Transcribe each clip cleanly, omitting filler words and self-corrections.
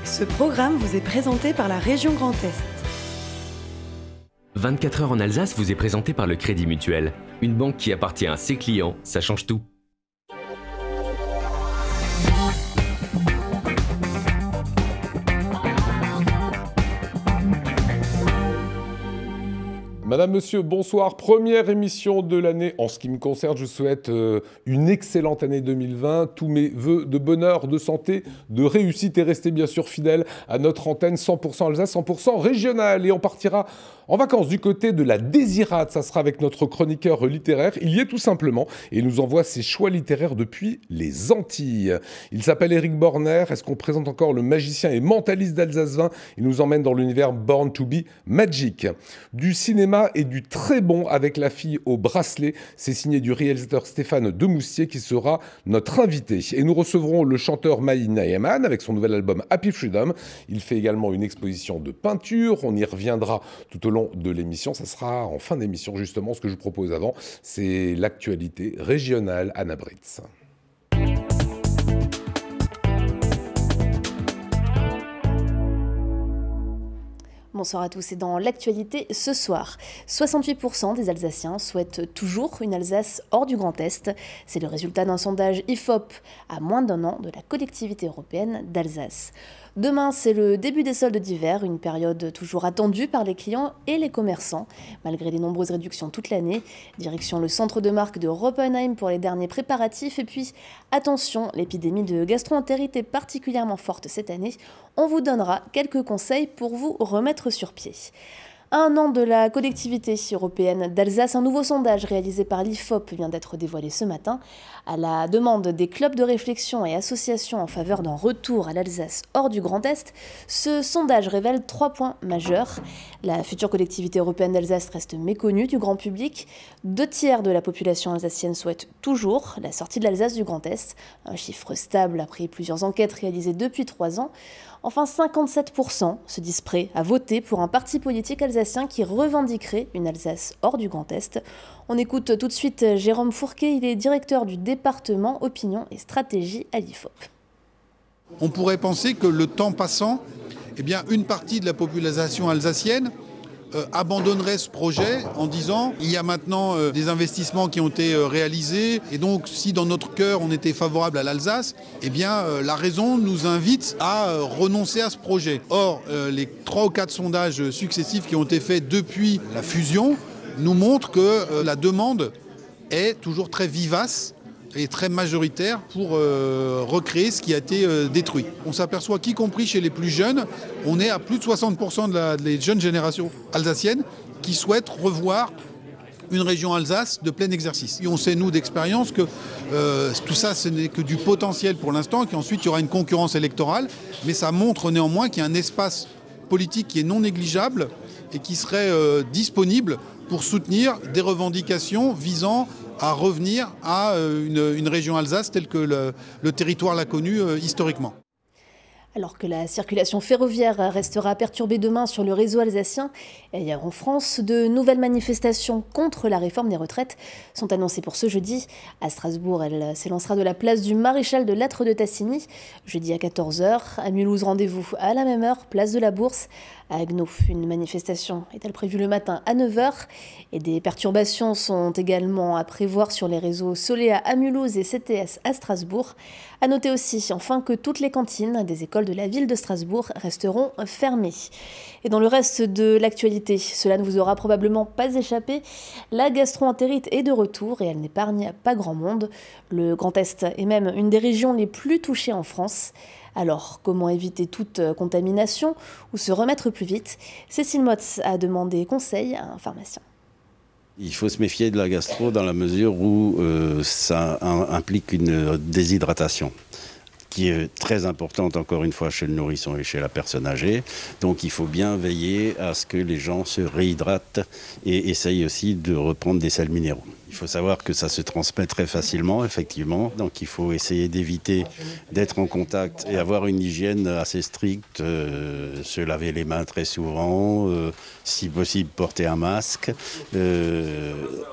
Ce programme vous est présenté par la région Grand Est. 24 heures en Alsace vous est présenté par le Crédit Mutuel. Une banque qui appartient à ses clients, ça change tout. Madame, Monsieur, bonsoir. Première émission de l'année. En ce qui me concerne, je souhaite une excellente année 2020. Tous mes vœux de bonheur, de santé, de réussite et restez bien sûr fidèles à notre antenne 100% Alsace, 100% régionale. Et on partira en vacances du côté de la Désirade. Ça sera avec notre chroniqueur littéraire. Il y est tout simplement et il nous envoie ses choix littéraires depuis les Antilles. Il s'appelle Éric Borner. Est-ce qu'on présente encore le magicien et mentaliste d'Alsace 20? Il nous emmène dans l'univers Born to be Magic. Du cinéma et du très bon avec La fille au bracelet. C'est signé du réalisateur Stéphane Demoustier qui sera notre invité. Et nous recevrons le chanteur Maï Nayaman avec son nouvel album Happy Freedom. Il fait également une exposition de peinture. On y reviendra tout au long de l'émission. Ça sera en fin d'émission justement. Ce que je vous propose avant, c'est l'actualité régionale. Anna Britz. Bonsoir à tous et dans l'actualité ce soir, 68% des Alsaciens souhaitent toujours une Alsace hors du Grand Est. C'est le résultat d'un sondage IFOP à moins d'un an de la collectivité européenne d'Alsace. Demain, c'est le début des soldes d'hiver, une période toujours attendue par les clients et les commerçants. Malgré les nombreuses réductions toute l'année, direction le centre de marque de Roppenheim pour les derniers préparatifs. Et puis, attention, l'épidémie de gastro-entérite est particulièrement forte cette année. On vous donnera quelques conseils pour vous remettre sur pied. À un an de la collectivité européenne d'Alsace, un nouveau sondage réalisé par l'IFOP vient d'être dévoilé ce matin. À la demande des clubs de réflexion et associations en faveur d'un retour à l'Alsace hors du Grand Est, ce sondage révèle 3 points majeurs. La future collectivité européenne d'Alsace reste méconnue du grand public. 2/3 de la population alsacienne souhaite toujours la sortie de l'Alsace du Grand Est, un chiffre stable après plusieurs enquêtes réalisées depuis 3 ans. Enfin, 57% se disent prêts à voter pour un parti politique alsacien qui revendiquerait une Alsace hors du Grand Est. On écoute tout de suite Jérôme Fourquet, il est directeur du département Opinion et Stratégie à l'IFOP. On pourrait penser que le temps passant, eh bien, une partie de la population alsacienne abandonnerait ce projet en disant il y a maintenant des investissements qui ont été réalisés et donc si dans notre cœur on était favorable à l'Alsace, eh bien la raison nous invite à renoncer à ce projet. Or les 3 ou 4 sondages successifs qui ont été faits depuis la fusion nous montrent que la demande est toujours très vivace et très majoritaire pour recréer ce qui a été détruit. On s'aperçoit qu'y compris chez les plus jeunes, on est à plus de 60% des jeunes générations alsaciennes qui souhaitent revoir une région Alsace de plein exercice. Et on sait, nous, d'expérience, que tout ça, ce n'est que du potentiel pour l'instant, qu'ensuite il y aura une concurrence électorale, mais ça montre néanmoins qu'il y a un espace politique qui est non négligeable et qui serait disponible pour soutenir des revendications visant à revenir à une région Alsace telle que le territoire l'a connue historiquement. Alors que la circulation ferroviaire restera perturbée demain sur le réseau alsacien, et ailleurs en France, de nouvelles manifestations contre la réforme des retraites sont annoncées pour ce jeudi. À Strasbourg, elle s'élancera de la place du Maréchal de Lattre de Tassigny, jeudi à 14h. À Mulhouse, rendez-vous à la même heure, place de la Bourse. À Haguenau, une manifestation est-elle prévue le matin à 9h. Et des perturbations sont également à prévoir sur les réseaux Solea à Mulhouse et CTS à Strasbourg. À noter aussi, enfin, que toutes les cantines des écoles de la ville de Strasbourg resteront fermées. Et dans le reste de l'actualité, cela ne vous aura probablement pas échappé, la gastro-entérite est de retour et elle n'épargne pas grand monde. Le Grand Est est même une des régions les plus touchées en France. Alors, comment éviter toute contamination ou se remettre plus vite? Cécile Motz a demandé conseil à un pharmacien. Il faut se méfier de la gastro dans la mesure où ça implique une déshydratation qui est très importante encore une fois chez le nourrisson et chez la personne âgée. Donc il faut bien veiller à ce que les gens se réhydratent et essayent aussi de reprendre des sels minéraux. Il faut savoir que ça se transmet très facilement, effectivement. Donc il faut essayer d'éviter d'être en contact et avoir une hygiène assez stricte, se laver les mains très souvent, si possible porter un masque,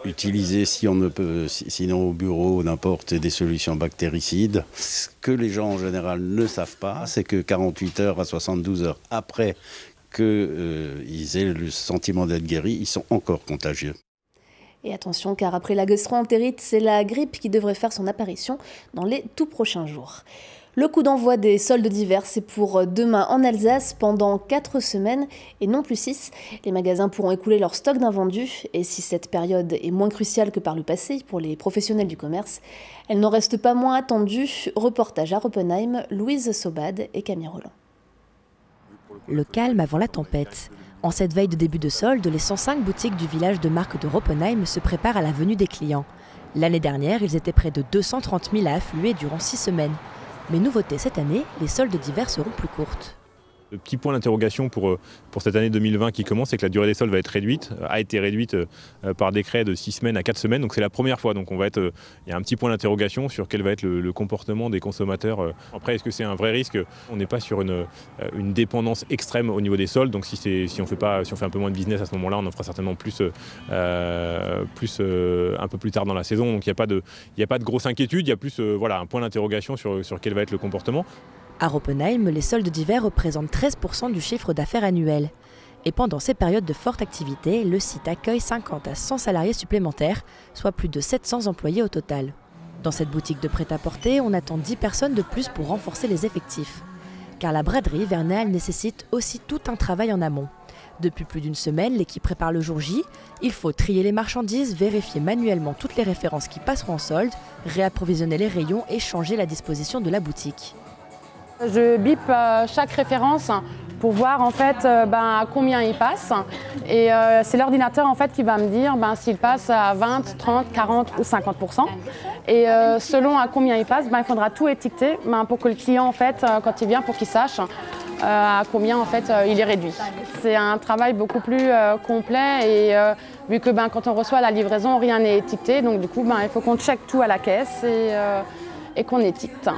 utiliser si on ne peut, sinon au bureau n'importe des solutions bactéricides. Ce que les gens en général ne savent pas, c'est que 48 heures à 72 heures après qu'ils aient le sentiment d'être guéris, ils sont encore contagieux. Et attention, car après la gastro-entérite, c'est la grippe qui devrait faire son apparition dans les tout prochains jours. Le coup d'envoi des soldes d'hiver, c'est pour demain en Alsace pendant 4 semaines et non plus 6. Les magasins pourront écouler leur stock d'invendus et si cette période est moins cruciale que par le passé pour les professionnels du commerce, elle n'en reste pas moins attendue. Reportage à Roppenheim, Louise Sobad et Camille Roland. Le calme avant la tempête. En cette veille de début de solde, les 105 boutiques du village de marque de Roppenheim se préparent à la venue des clients. L'année dernière, ils étaient près de 230 000 à affluer durant 6 semaines. Mais nouveauté cette année, les soldes d'hiver seront plus courtes. Le petit point d'interrogation pour cette année 2020 qui commence, c'est que la durée des soldes va être réduite, a été réduite par décret de 6 semaines à 4 semaines, donc c'est la première fois. Donc il y a un petit point d'interrogation sur quel va être le comportement des consommateurs. Après, est-ce que c'est un vrai risque? On n'est pas sur une dépendance extrême au niveau des soldes, donc si on fait un peu moins de business à ce moment-là, on en fera certainement plus un peu plus tard dans la saison. Donc il n'y a pas de grosse inquiétude, il y a plus un point d'interrogation sur quel va être le comportement. À Roppenheim, les soldes d'hiver représentent 13% du chiffre d'affaires annuel. Et pendant ces périodes de forte activité, le site accueille 50 à 100 salariés supplémentaires, soit plus de 700 employés au total. Dans cette boutique de prêt-à-porter, on attend 10 personnes de plus pour renforcer les effectifs. Car la braderie hivernale nécessite aussi tout un travail en amont. Depuis plus d'une semaine, l'équipe prépare le jour J. Il faut trier les marchandises, vérifier manuellement toutes les références qui passeront en solde, réapprovisionner les rayons et changer la disposition de la boutique. Je bip chaque référence pour voir en fait à combien il passe et c'est l'ordinateur en fait qui va me dire s'il passe à 20, 30, 40 ou 50%. Et selon à combien il passe, il faudra tout étiqueter pour que le client en fait quand il vient pour qu'il sache à combien en fait il est réduit. C'est un travail beaucoup plus complet et vu que quand on reçoit la livraison rien n'est étiqueté, donc du coup il faut qu'on check tout à la caisse et qu'on étiquette.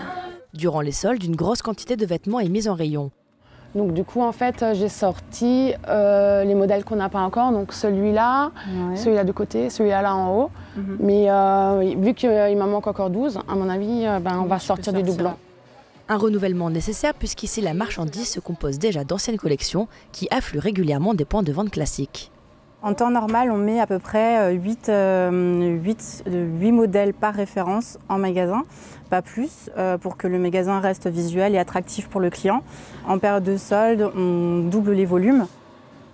Durant les soldes, une grosse quantité de vêtements est mise en rayon. Donc du coup, en fait, j'ai sorti les modèles qu'on n'a pas encore. Donc celui-là, celui-là de côté, celui-là en haut. Mais vu qu'il m'en manque encore 12, à mon avis, on va sortir du doublon. Un renouvellement nécessaire puisqu'ici, la marchandise se compose déjà d'anciennes collections qui affluent régulièrement des points de vente classiques. En temps normal, on met à peu près 8 modèles par référence en magasin, pas plus, pour que le magasin reste visuel et attractif pour le client. En période de solde, on double les volumes.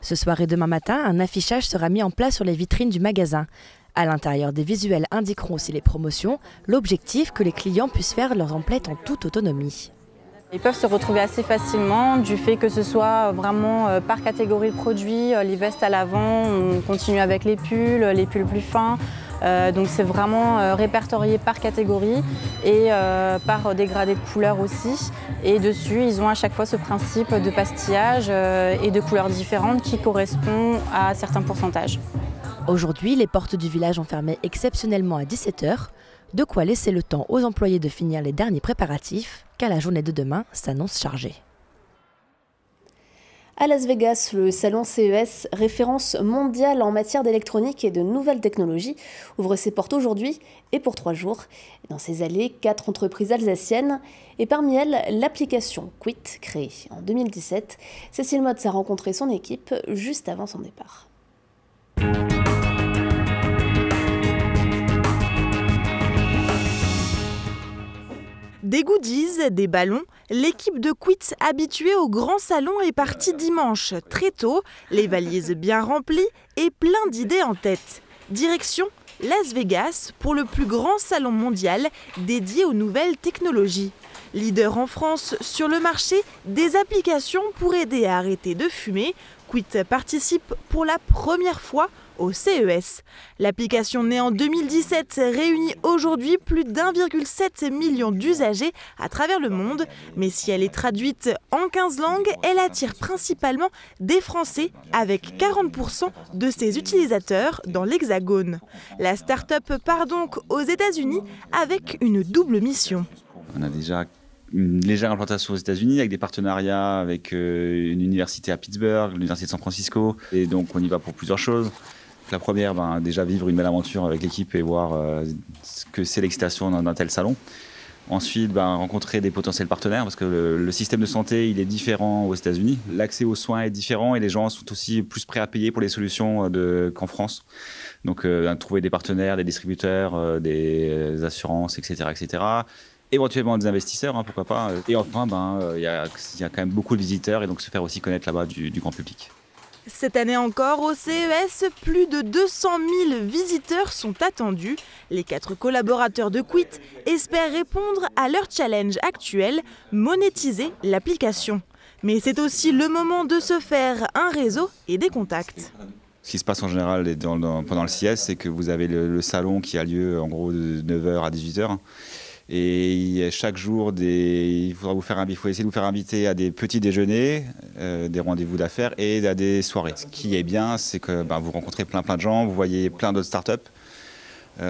Ce soir et demain matin, un affichage sera mis en place sur les vitrines du magasin. À l'intérieur, des visuels indiqueront aussi les promotions, l'objectif que les clients puissent faire leurs emplettes en toute autonomie. Ils peuvent se retrouver assez facilement du fait que ce soit vraiment par catégorie de produits. Les vestes à l'avant, on continue avec les pulls plus fins. Donc c'est vraiment répertorié par catégorie et par dégradé de couleurs aussi. Et dessus, ils ont à chaque fois ce principe de pastillage et de couleurs différentes qui correspond à certains pourcentages. Aujourd'hui, les portes du village ont fermé exceptionnellement à 17 h. De quoi laisser le temps aux employés de finir les derniers préparatifs, car la journée de demain s'annonce chargée. À Las Vegas, le salon CES, référence mondiale en matière d'électronique et de nouvelles technologies, ouvre ses portes aujourd'hui et pour 3 jours. Dans ses allées, 4 entreprises alsaciennes et parmi elles, l'application Quit, créée en 2017. Cécile Motz a rencontré son équipe juste avant son départ. Des goodies, des ballons, l'équipe de Quit habituée au grand salon est partie dimanche très tôt, les valises bien remplies et plein d'idées en tête. Direction Las Vegas pour le plus grand salon mondial dédié aux nouvelles technologies. Leader en France sur le marché des applications pour aider à arrêter de fumer, Quit participe pour la première fois au CES. L'application née en 2017 réunit aujourd'hui plus d'1,7 million d'usagers à travers le monde. Mais si elle est traduite en 15 langues, elle attire principalement des Français avec 40% de ses utilisateurs dans l'Hexagone. La start-up part donc aux États-Unis avec une double mission. On a déjà une légère implantation aux États-Unis avec des partenariats avec une université à Pittsburgh, l'université de San Francisco. Et donc on y va pour plusieurs choses. La première, déjà vivre une belle aventure avec l'équipe et voir ce que c'est l'excitation d'un tel salon. Ensuite, rencontrer des potentiels partenaires parce que le système de santé, il est différent aux États-Unis. L'accès aux soins est différent et les gens sont aussi plus prêts à payer pour les solutions qu'en France. Donc, trouver des partenaires, des distributeurs, des assurances, etc., etc. Éventuellement des investisseurs, pourquoi pas. Et enfin, il y a quand même beaucoup de visiteurs et donc se faire aussi connaître là-bas du grand public. Cette année encore, au CES, plus de 200 000 visiteurs sont attendus. Les 4 collaborateurs de Quit espèrent répondre à leur challenge actuel, monétiser l'application. Mais c'est aussi le moment de se faire un réseau et des contacts. Ce qui se passe en général pendant le CES, c'est que vous avez le salon qui a lieu en gros de 9h à 18h. Et chaque jour, il faut essayer de vous faire inviter à des petits déjeuners, des rendez-vous d'affaires et à des soirées. Ce qui est bien, c'est que vous rencontrez plein de gens, vous voyez plein d'autres startups, où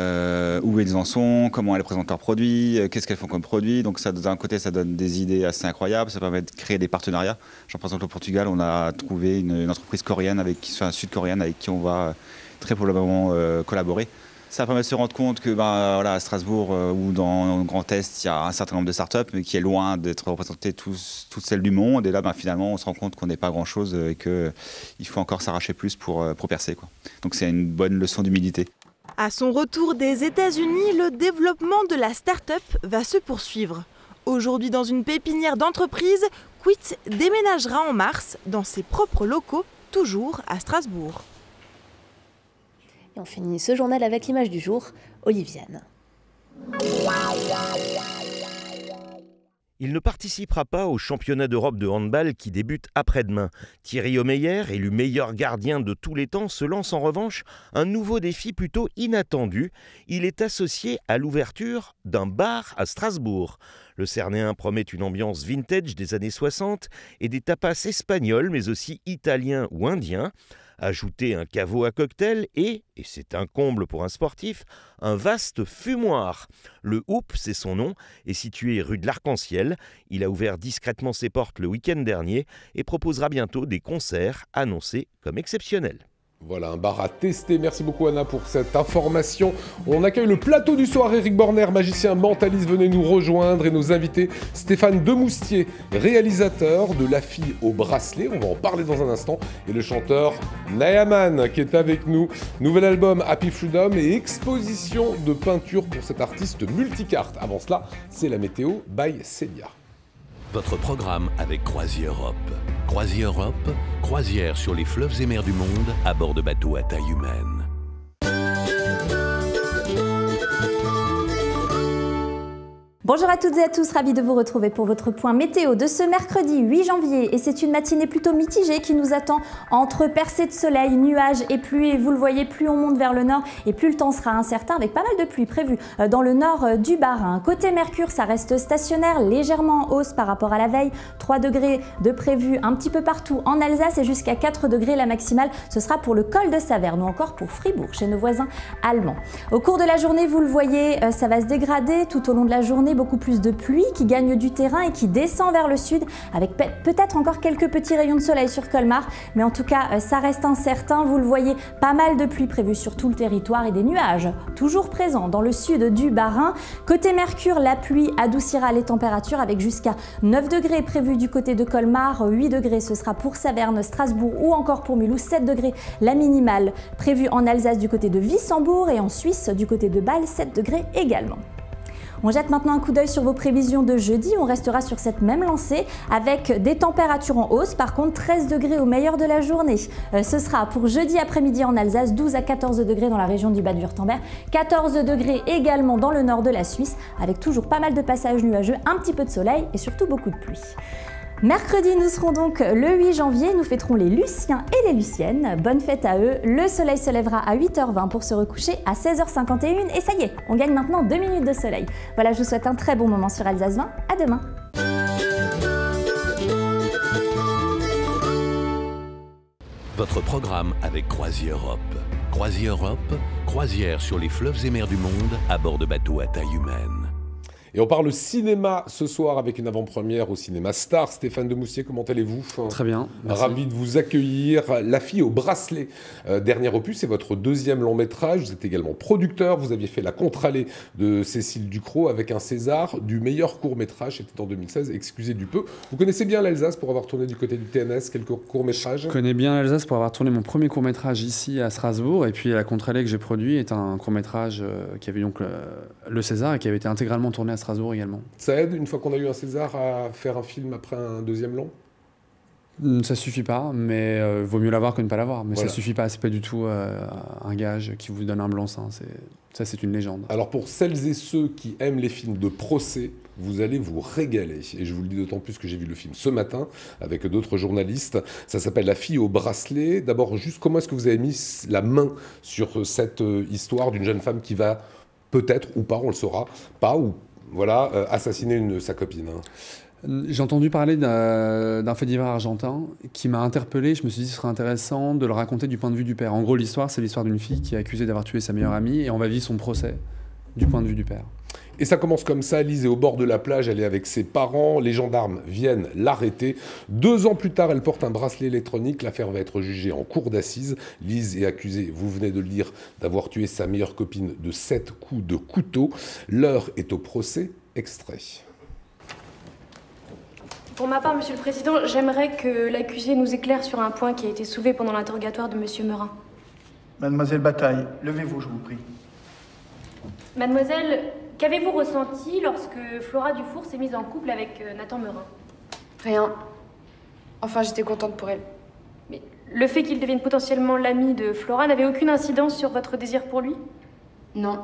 elles en sont, comment elles présentent leurs produits, qu'est-ce qu'elles font comme produits. Donc d'un côté, ça donne des idées assez incroyables, ça permet de créer des partenariats. Genre, par exemple, au Portugal, on a trouvé une entreprise coréenne, sud-coréenne, avec qui on va très probablement collaborer. Ça permet de se rendre compte que à Strasbourg ou dans le Grand Est, il y a un certain nombre de startups, mais qui est loin d'être représentées toutes celles du monde. Et là, finalement, on se rend compte qu'on n'est pas grand-chose et qu'il faut encore s'arracher plus pour percer, quoi. Donc c'est une bonne leçon d'humilité. À son retour des États-Unis, le développement de la start-up va se poursuivre. Aujourd'hui, dans une pépinière d'entreprise, Quit déménagera en mars dans ses propres locaux, toujours à Strasbourg. Et on finit ce journal avec l'image du jour, Oliviane. Il ne participera pas au championnat d'Europe de handball qui débute après-demain. Thierry Omeyer, élu meilleur gardien de tous les temps, se lance en revanche un nouveau défi plutôt inattendu. Il est associé à l'ouverture d'un bar à Strasbourg. Le Cernéen promet une ambiance vintage des années 60 et des tapas espagnols mais aussi italiens ou indiens. Ajouter un caveau à cocktail et c'est un comble pour un sportif, un vaste fumoir. Le Hoop, c'est son nom, est situé rue de l'Arc-en-Ciel. Il a ouvert discrètement ses portes le week-end dernier et proposera bientôt des concerts annoncés comme exceptionnels. Voilà, un bar à tester. Merci beaucoup Anna pour cette information. On accueille le plateau du soir. Eric Borner, magicien mentaliste, venez nous rejoindre. Et nos invités, Stéphane Demoustier, réalisateur de La fille au bracelet. On va en parler dans un instant. Et le chanteur Nayaman qui est avec nous. Nouvel album Happy Freedom et exposition de peinture pour cet artiste multicarte. Avant cela, c'est la météo by Célia. Votre programme avec CroisiEurope. CroisiEurope, croisière sur les fleuves et mers du monde à bord de bateaux à taille humaine. Bonjour à toutes et à tous, ravi de vous retrouver pour votre point météo de ce mercredi 8 janvier. Et c'est une matinée plutôt mitigée qui nous attend entre percées de soleil, nuages et pluie. Et vous le voyez, plus on monte vers le nord et plus le temps sera incertain avec pas mal de pluie prévue dans le nord du Bas-Rhin. Côté Mercure, ça reste stationnaire, légèrement en hausse par rapport à la veille. 3 degrés de prévu un petit peu partout en Alsace et jusqu'à 4 degrés la maximale. Ce sera pour le col de Saverne ou encore pour Fribourg, chez nos voisins allemands. Au cours de la journée, vous le voyez, ça va se dégrader tout au long de la journée. Beaucoup plus de pluie qui gagne du terrain et qui descend vers le sud avec peut-être encore quelques petits rayons de soleil sur Colmar, mais en tout cas ça reste incertain. Vous le voyez, pas mal de pluie prévue sur tout le territoire et des nuages toujours présents dans le sud du Bas-Rhin. Côté Mercure, la pluie adoucira les températures avec jusqu'à 9 degrés prévus du côté de Colmar, 8 degrés ce sera pour Saverne, Strasbourg ou encore pour Mulhouse, 7 degrés la minimale prévue en Alsace du côté de Wissembourg et en Suisse du côté de Bâle, 7 degrés également. On jette maintenant un coup d'œil sur vos prévisions de jeudi. On restera sur cette même lancée avec des températures en hausse. Par contre, 13 degrés au meilleur de la journée. Ce sera pour jeudi après-midi en Alsace, 12 à 14 degrés dans la région du Bade-Wurtemberg, 14 degrés également dans le nord de la Suisse, avec toujours pas mal de passages nuageux, un petit peu de soleil et surtout beaucoup de pluie. Mercredi, nous serons donc le 8 janvier, nous fêterons les Luciens et les Luciennes. Bonne fête à eux. Le soleil se lèvera à 8h20 pour se recoucher à 16h51. Et ça y est, on gagne maintenant 2 minutes de soleil. Voilà, je vous souhaite un très bon moment sur Alsace 20. À demain. Votre programme avec CroisiEurope. CroisiEurope, croisière sur les fleuves et mers du monde à bord de bateaux à taille humaine. Et on parle cinéma ce soir avec une avant-première au cinéma Star. Stéphane Demoustier, comment allez-vous? Très bien, merci. Ravi de vous accueillir. La fille au bracelet, dernier opus, c'est votre deuxième long métrage. Vous êtes également producteur. Vous aviez fait La Contre-allée de Cécile Ducrot avec un César du meilleur court-métrage. C'était en 2016, excusez du peu. Vous connaissez bien l'Alsace pour avoir tourné du côté du TNS quelques courts-métrages? Je connais bien l'Alsace pour avoir tourné mon premier court-métrage ici à Strasbourg. Et puis La Contre-allée que j'ai produit est un court-métrage qui avait donc le César et qui avait été intégralement tourné à Strasbourg également. Ça aide, une fois qu'on a eu un César, à faire un film après un deuxième long? Ça suffit pas, mais vaut mieux l'avoir que ne pas l'avoir. Mais voilà. Ça suffit pas, c'est pas du tout un gage qui vous donne un blanc-seing. Ça, c'est une légende. Alors pour celles et ceux qui aiment les films de procès, vous allez vous régaler. Et je vous le dis d'autant plus que j'ai vu le film ce matin avec d'autres journalistes. Ça s'appelle La fille au bracelet. D'abord, juste comment est-ce que vous avez mis la main sur cette histoire d'une jeune femme qui va peut-être ou pas, on le saura, pas ou voilà, assassiner sa copine, hein. J'ai entendu parler d'un fait divers argentin qui m'a interpellé. Je me suis dit que ce serait intéressant de le raconter du point de vue du père. En gros, l'histoire, c'est l'histoire d'une fille qui est accusée d'avoir tué sa meilleure amie et on va vivre son procès du point de vue du père. Et ça commence comme ça, Lise est au bord de la plage, elle est avec ses parents, les gendarmes viennent l'arrêter. 2 ans plus tard, elle porte un bracelet électronique, l'affaire va être jugée en cour d'assises. Lise est accusée, vous venez de le dire, d'avoir tué sa meilleure copine de 7 coups de couteau. L'heure est au procès, extrait. Pour ma part, Monsieur le Président, j'aimerais que l'accusé nous éclaire sur un point qui a été soulevé pendant l'interrogatoire de Monsieur Meurin. Mademoiselle Bataille, levez-vous, je vous prie. Mademoiselle, qu'avez-vous ressenti lorsque Flora Dufour s'est mise en couple avec Nathan Meurin? Rien. Enfin, j'étais contente pour elle. Mais le fait qu'il devienne potentiellement l'ami de Flora n'avait aucune incidence sur votre désir pour lui? Non.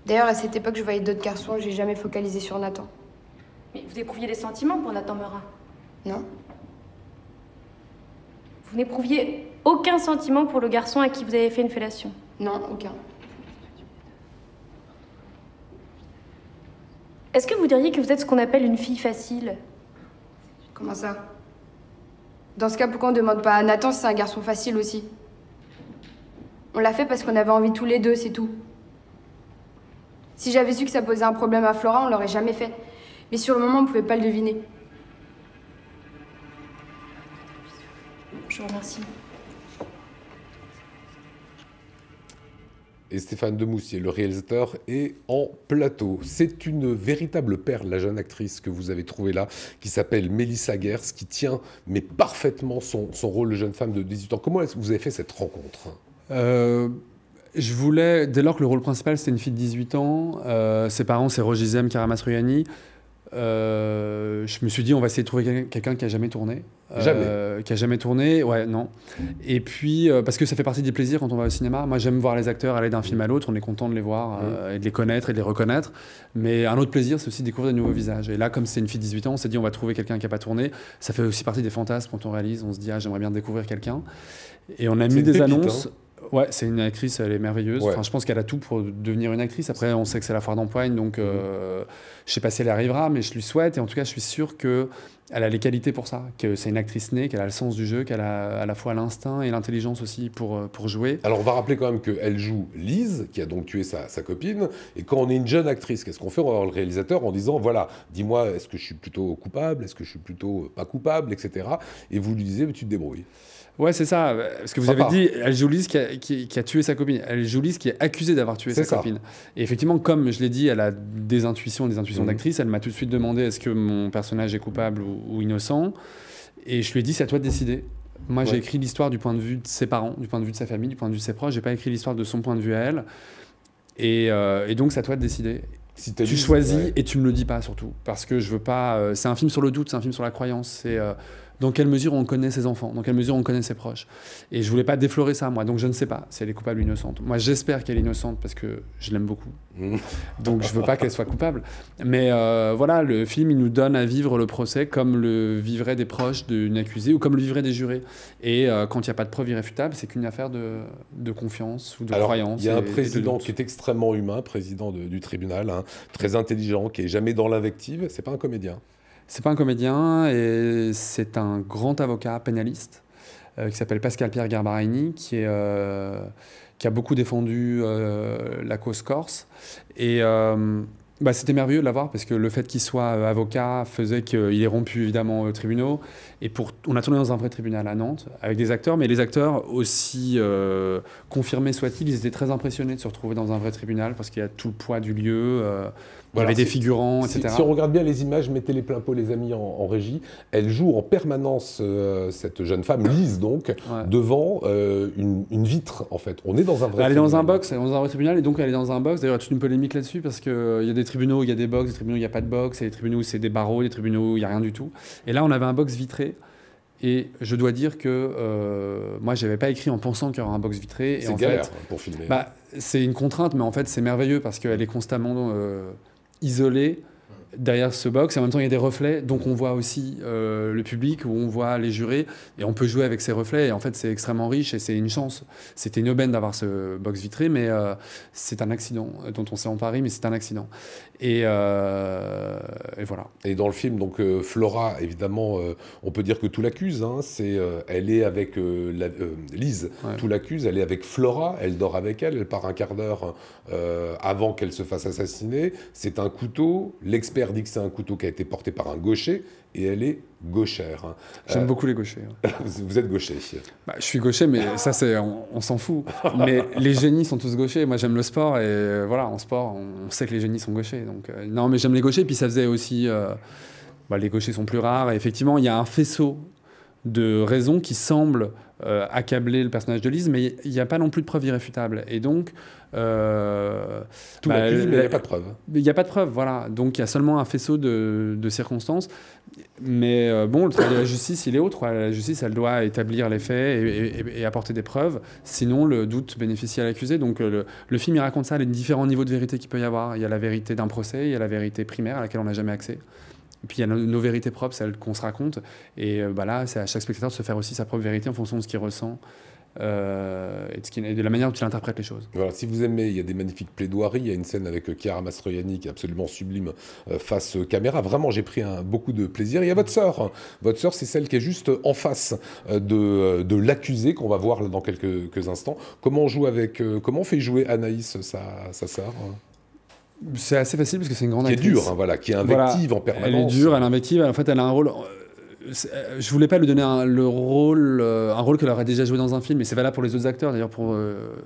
D'ailleurs, à cette époque, je voyais d'autres garçons, j'ai jamais focalisé sur Nathan. Mais vous éprouviez des sentiments pour Nathan Meurin? Non. Vous n'éprouviez aucun sentiment pour le garçon à qui vous avez fait une fellation? Non, aucun. Est-ce que vous diriez que vous êtes ce qu'on appelle une fille facile? Comment ça? Dans ce cas, pourquoi on demande pas à Nathan si c'est un garçon facile aussi? On l'a fait parce qu'on avait envie tous les deux, c'est tout. Si j'avais su que ça posait un problème à Flora, on l'aurait jamais fait. Mais sur le moment, on pouvait pas le deviner. Je vous remercie. Et Stéphane Demoustier, le réalisateur, est en plateau. C'est une véritable perle, la jeune actrice que vous avez trouvée là, qui s'appelle Mélissa Gers, qui tient mais parfaitement son rôle de jeune femme de 18 ans. Comment est-ce que vous avez fait cette rencontre? Je voulais, dès lors que le rôle principal c'était une fille de 18 ans, ses parents c'est Rogizem Karamastroianni, je me suis dit on va essayer de trouver quelqu'un qui a jamais tourné. Qui a jamais tourné, ouais, non. Et puis, parce que ça fait partie des plaisirs quand on va au cinéma. Moi, j'aime voir les acteurs aller d'un film à l'autre. On est content de les voir et de les connaître et de les reconnaître. Mais un autre plaisir, c'est aussi de découvrir de nouveaux visages. Et là, comme c'est une fille de 18 ans, on s'est dit on va trouver quelqu'un qui n'a pas tourné. Ça fait aussi partie des fantasmes quand on réalise. On se dit, ah, j'aimerais bien découvrir quelqu'un. Et on a mis des annonces. Ouais, c'est une actrice, elle est merveilleuse. Ouais. Enfin, je pense qu'elle a tout pour devenir une actrice. Après, on sait que c'est la foire d'empoigne, donc je sais pas si elle arrivera, mais je lui souhaite. Et en tout cas, je suis sûr qu'elle a les qualités pour ça, que c'est une actrice née, qu'elle a le sens du jeu, qu'elle a à la fois l'instinct et l'intelligence aussi pour jouer. Alors, on va rappeler quand même qu'elle joue Lise, qui a donc tué sa copine. Et quand on est une jeune actrice, qu'est-ce qu'on fait? On va voir le réalisateur en disant, voilà, dis-moi, est-ce que je suis plutôt coupable? Est-ce que je suis plutôt pas coupable, etc. Et vous lui disiez, mais tu te débrouilles. Ouais, c'est ça. Parce que vous avez dit, elle joue Lise qui a tué sa copine. Elle joue Lise qui est accusée d'avoir tué sa copine. Et effectivement, comme je l'ai dit, elle a des intuitions d'actrice. Elle m'a tout de suite demandé est-ce que mon personnage est coupable ou innocent. Et je lui ai dit, c'est à toi de décider. Moi, j'ai écrit l'histoire du point de vue de ses parents, du point de vue de sa famille, du point de vue de ses proches. J'ai pas écrit l'histoire de son point de vue à elle. Et donc, c'est à toi de décider. Si tu choisis et tu me le dis pas surtout. Parce que je veux pas... c'est un film sur le doute, c'est un film sur la croyance. C'est... dans quelle mesure on connaît ses enfants, dans quelle mesure on connaît ses proches. Et je voulais pas déflorer ça, moi, donc je ne sais pas si elle est coupable ou innocente. Moi, j'espère qu'elle est innocente parce que je l'aime beaucoup. Donc je veux pas qu'elle soit coupable. Mais voilà, le film, il nous donne à vivre le procès comme le vivraient des proches d'une accusée ou comme le vivraient des jurés. Et quand il n'y a pas de preuve irréfutable, c'est qu'une affaire de confiance ou de croyance. Il y a un président qui est extrêmement humain, président du tribunal, hein, très intelligent, qui est jamais dans l'invective. C'est pas un comédien. C'est pas un comédien et c'est un grand avocat pénaliste qui s'appelle Pascal-Pierre Garbaraini qui a beaucoup défendu la cause corse et C'était merveilleux de l'avoir parce que le fait qu'il soit avocat faisait qu'il ait rompu évidemment aux tribunaux. Et on a tourné dans un vrai tribunal à Nantes avec des acteurs, mais les acteurs, aussi confirmés soient-ils, ils étaient très impressionnés de se retrouver dans un vrai tribunal parce qu'il y a tout le poids du lieu. Il y avait des figurants, etc. Si on regarde bien les images, mettez les plein pot, les amis, en régie. Elle joue en permanence, cette jeune femme, Lise donc, devant une vitre, en fait. On est dans un vrai tribunal. Elle est dans un box, dans un vrai tribunal, et donc elle est dans un box. D'ailleurs, il y a toute une polémique là-dessus, parce qu'il y a des tribunaux où il y a des box, des tribunaux où il n'y a pas de box, et des tribunaux où c'est des barreaux, des tribunaux où il n'y a rien du tout. Et là, on avait un box vitré. Et je dois dire que moi, je n'avais pas écrit en pensant qu'il y aurait un box vitré. C'est galère pour filmer. C'est une contrainte, mais en fait, c'est merveilleux parce qu'elle est constamment isolée derrière ce box. Et en même temps, il y a des reflets. Donc, on voit aussi le public, où on voit les jurés. Et on peut jouer avec ces reflets. Et en fait, c'est extrêmement riche et c'est une chance. C'était une aubaine d'avoir ce box vitré, mais c'est un accident dont on s'est emparé, mais c'est un accident. Et voilà. Et dans le film, donc Flora, évidemment, on peut dire que tout l'accuse. Hein, elle est avec Lise, tout l'accuse. Elle est avec Flora, elle dort avec elle. Elle part un quart d'heure avant qu'elle se fasse assassiner. C'est un couteau. L'expert dit que c'est un couteau qui a été porté par un gaucher. Et elle est gauchère. J'aime beaucoup les gauchers. Vous êtes gaucher. Je suis gaucher, mais ça, on s'en fout. Mais les génies sont tous gauchers. Moi, j'aime le sport. Et voilà, en sport, on sait que les génies sont gauchers. Donc, non, mais j'aime les gauchers. Puis ça faisait aussi... les gauchers sont plus rares. Et effectivement, il y a un faisceau de raisons qui semblent accabler le personnage de Lise, mais il n'y a pas non plus de preuves irréfutables. Et donc... Tout l'accuse, mais il n'y a pas de preuves. Il n'y a pas de preuves, voilà. Donc il y a seulement un faisceau de circonstances. Mais le travail de la justice, il est autre. La justice, elle doit établir les faits et apporter des preuves. Sinon, le doute bénéficie à l'accusé. Donc le film, il raconte ça, les différents niveaux de vérité qu'il peut y avoir. Il y a la vérité d'un procès, il y a la vérité primaire à laquelle on n'a jamais accès. Et puis il y a nos vérités propres, celles qu'on se raconte. Et là, c'est à chaque spectateur de se faire aussi sa propre vérité en fonction de ce qu'il ressent. Et de la manière dont il interprète les choses. Voilà, si vous aimez, il y a des magnifiques plaidoiries. Il y a une scène avec Chiara Mastroianni qui est absolument sublime face caméra. Vraiment, j'ai pris beaucoup de plaisir. Il y a votre sœur. Hein. Votre sœur, c'est celle qui est juste en face de l'accusé qu'on va voir là, dans quelques instants. Comment on fait jouer Anaïs, sa sœur? C'est assez facile parce que c'est une grande actrice. Qui est dure, hein, voilà, qui invective en permanence. Elle est dure, elle invective. En fait, elle a un rôle... Je voulais pas lui donner un rôle qu'elle aurait déjà joué dans un film, et c'est valable pour les autres acteurs. D'ailleurs, pour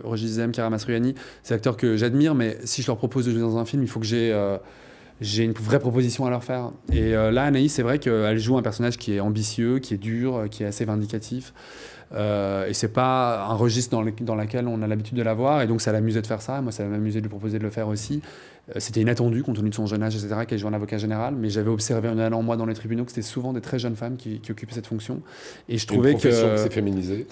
Régis Zem, Chiara Mastroianni, c'est des acteurs que j'admire, mais si je leur propose de jouer dans un film, il faut que j'ai une vraie proposition à leur faire. Et là, Anaïs, c'est vrai qu'elle joue un personnage qui est ambitieux, qui est dur, qui est assez vindicatif. Et c'est pas un registre dans lequel on a l'habitude de la voir, et donc ça l'amusait de faire ça. Moi, ça m'amusait de lui proposer de le faire aussi. C'était inattendu compte tenu de son jeune âge, etc., qu'elle joue un avocat général, mais j'avais observé en allant moi dans les tribunaux que c'était souvent des très jeunes femmes qui occupaient cette fonction. Et je trouvais que... Une profession qui s'est féminisée.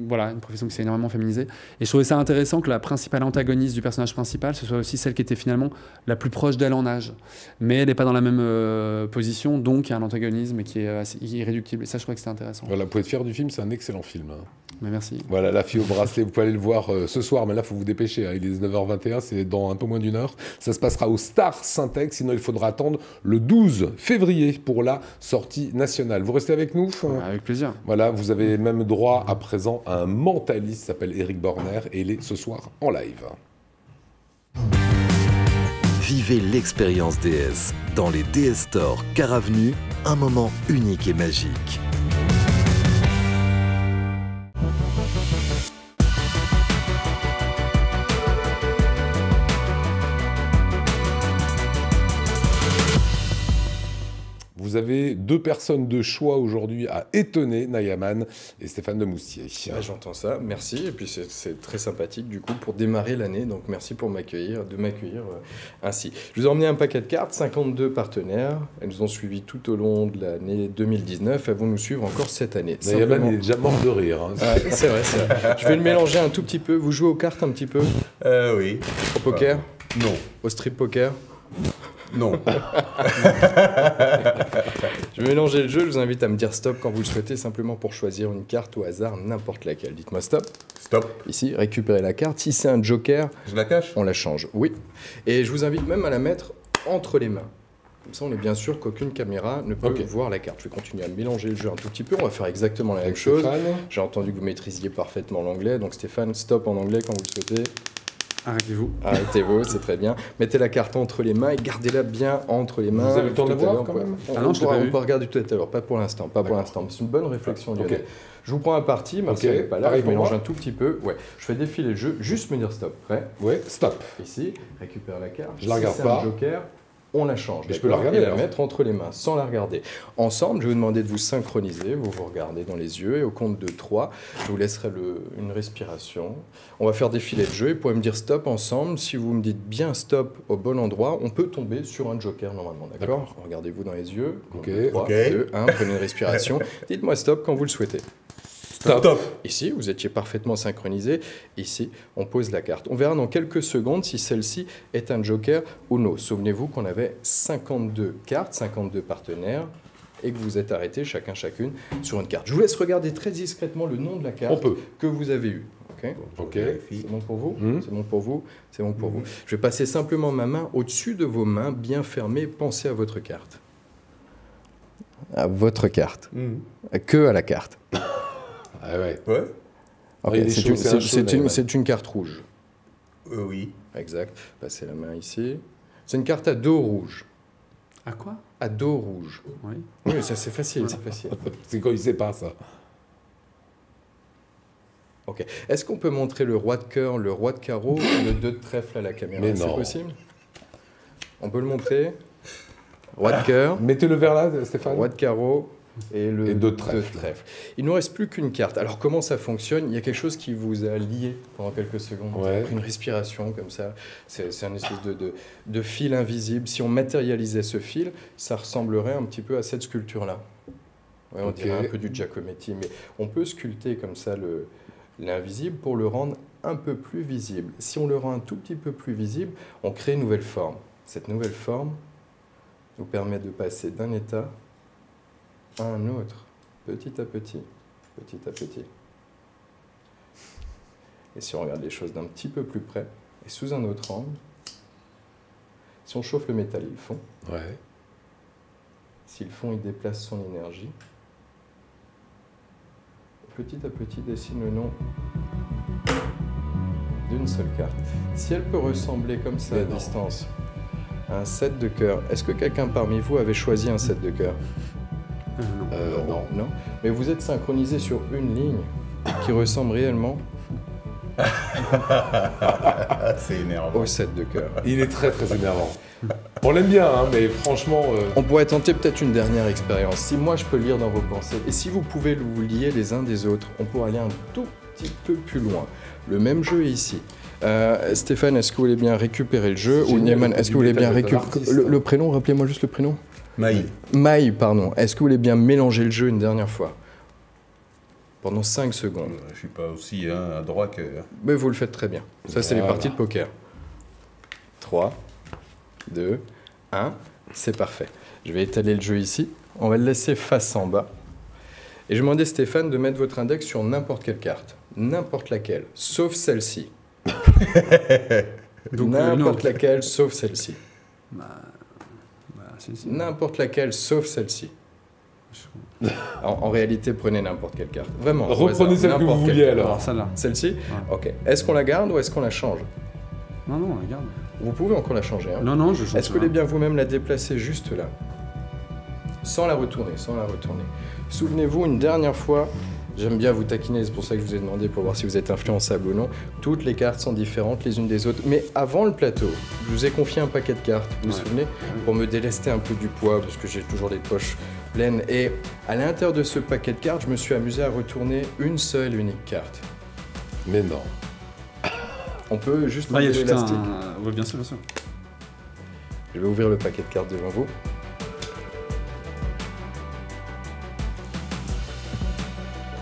Voilà, une profession qui s'est énormément féminisée. Et je trouvais ça intéressant que la principale antagoniste du personnage principal, ce soit aussi celle qui était finalement la plus proche d'elle en âge. Mais elle n'est pas dans la même position, donc il y a un antagonisme qui est assez irréductible. Et ça, je trouvais que c'était intéressant. Voilà, vous pouvez être fier du film, c'est un excellent film. Hein. Mais merci. Voilà, La fille au bracelet, vous pouvez aller le voir ce soir, mais là, il faut vous dépêcher. Hein. Il est 9h21, c'est dans un peu moins d'une heure. Ça se passera au Star Syntex, sinon il faudra attendre le 12 février pour la sortie nationale. Vous restez avec nous? Avec plaisir. Voilà, vous avez même droit à présent à un mentaliste qui s'appelle Eric Borner et il est ce soir en live. Vivez l'expérience DS dans les DS Store Car Avenue, un moment unique et magique. Vous avez deux personnes de choix aujourd'hui à étonner, Nayaman et Stéphane de Moustier. J'entends ça, merci. Et puis c'est très sympathique du coup pour démarrer l'année. Donc merci pour m'accueillir ainsi. Je vous ai emmené un paquet de cartes, 52 partenaires. Elles nous ont suivis tout au long de l'année 2019. Elles vont nous suivre encore cette année. Nayaman il est déjà mort de rire. Hein. Ouais, c'est vrai. Je vais le mélanger un tout petit peu. Vous jouez aux cartes un petit peu? Oui. Au poker? Non. Au strip poker? Non. Je vais mélanger le jeu, je vous invite à me dire stop quand vous le souhaitez, simplement pour choisir une carte au hasard, n'importe laquelle. Dites-moi stop. Stop. Ici, récupérez la carte. Si c'est un joker, je la cache. On la change, oui. Et je vous invite même à la mettre entre les mains. Comme ça, on est bien sûr qu'aucune caméra ne peut voir la carte. Je vais continuer à mélanger le jeu un tout petit peu. On va faire exactement la même chose. J'ai entendu que vous maîtrisiez parfaitement l'anglais. Donc Stéphane, stop en anglais quand vous le souhaitez. Arrêtez-vous. Arrêtez-vous, c'est très bien. Mettez la carte entre les mains et gardez-la bien entre les mains. Vous avez le temps de voir quand même? Ah non, on peut regarder tout à l'heure, pas pour l'instant, pas pour l'instant. C'est une bonne réflexion, Lionel. Okay. Je vous prends un parti, Marcel n'est pas là, je mélange un tout petit peu. Ouais. Je fais défiler le jeu, juste me dire stop. Prêt? Ouais, stop. Ici, récupère la carte. Je la regarde si pas. Un joker, on la change. Je peux la regarder et la mettre entre les mains, sans la regarder. Ensemble, je vais vous demander de vous synchroniser, vous vous regardez dans les yeux, et au compte de 3, je vous laisserai une respiration. On va faire défiler le jeu, et vous pouvez me dire stop ensemble. Si vous me dites bien stop au bon endroit, on peut tomber sur un joker normalement, d'accord? Regardez-vous dans les yeux. 3, 2, 1, prenez une respiration. Dites-moi stop quand vous le souhaitez. Stop. Ici, vous étiez parfaitement synchronisé. Ici, on pose la carte. On verra dans quelques secondes si celle-ci est un joker ou non. Souvenez-vous qu'on avait 52 cartes, 52 partenaires, et que vous êtes arrêtés chacune sur une carte. Je vous laisse regarder très discrètement le nom de la carte que vous avez eue. Ok. C'est bon pour vous? C'est bon pour vous? C'est bon pour vous. Je vais passer simplement ma main au-dessus de vos mains, bien fermées. Pensez à votre carte. À votre carte. Que à la carte. Ah ouais. Okay, c'est une carte rouge. Oui. Exact. Passez la main ici. C'est une carte à dos rouge. À quoi? À dos rouge. Oui. Oui, ça c'est facile, c'est facile. C'est quand il sait pas ça. Ok. Est-ce qu'on peut montrer le roi de cœur, le roi de carreau, le 2 de trèfle à la caméra? C'est possible? On peut le montrer? Roi de cœur. Mettez-le vers là, Stéphane. Roi de carreau. Et le 2 de trèfle. Il ne nous reste plus qu'une carte. Alors comment ça fonctionne? Il y a quelque chose qui vous a lié pendant quelques secondes. Une respiration comme ça. C'est un espèce de fil invisible. Si on matérialisait ce fil, ça ressemblerait un petit peu à cette sculpture-là. On dirait un peu du Giacometti. Mais on peut sculpter comme ça l'invisible pour le rendre un peu plus visible. Si on le rend un tout petit peu plus visible, on crée une nouvelle forme. Cette nouvelle forme nous permet de passer d'un état à un autre, petit à petit, petit à petit. Et si on regarde les choses d'un petit peu plus près, et sous un autre angle, si on chauffe le métal, il fond. S'il fond, il déplace son énergie. Et petit à petit, dessine le nom d'une seule carte. Si elle peut ressembler comme ça à distance à un 7 de cœur, est-ce que quelqu'un parmi vous avait choisi un 7 de cœur? Non. Mais vous êtes synchronisé sur une ligne qui ressemble réellement c'est énervant. Au 7 de cœur. Il est très très énervant. On l'aime bien, hein, mais franchement... On pourrait tenter peut-être une dernière expérience. Si moi je peux lire dans vos pensées, et si vous pouvez vous lier les uns des autres, on pourra aller un tout petit peu plus loin. Le même jeu est ici. Stéphane, est-ce que vous voulez bien récupérer le jeu? Ou Nieman, est-ce que vous voulez bien récupérer le prénom? Rappelez-moi juste le prénom. Maï, pardon. Est-ce que vous voulez bien mélanger le jeu une dernière fois? Pendant 5 secondes. Je ne suis pas aussi adroit que... Mais vous le faites très bien. Ça, c'est les parties de poker. 3, 2, 1. C'est parfait. Je vais étaler le jeu ici. On va le laisser face en bas. Et je vais demander Stéphane de mettre votre index sur n'importe quelle carte. N'importe laquelle, sauf celle-ci. N'importe laquelle, sauf celle-ci. N'importe laquelle, sauf celle-ci. En réalité, prenez n'importe quelle carte. Vraiment. Reprenez celle que vous vouliez alors. Celle-ci? Ok. Est-ce qu'on la garde ou est-ce qu'on la change? Non, on la garde. Vous pouvez encore la changer. Hein. Non, je change. Est-ce que vous voulez bien vous-même la déplacer juste là? Sans la retourner, Souvenez-vous, une dernière fois, j'aime bien vous taquiner, c'est pour ça que je vous ai demandé pour voir si vous êtes influençable ou non. Toutes les cartes sont différentes les unes des autres. Mais avant le plateau, je vous ai confié un paquet de cartes, vous vous souvenez? Pour me délester un peu du poids, parce que j'ai toujours les poches pleines. Et à l'intérieur de ce paquet de cartes, je me suis amusé à retourner une seule unique carte. Mais non. On peut juste mettre de l'élastique. Oui, bien sûr, bien sûr. Je vais ouvrir le paquet de cartes devant vous.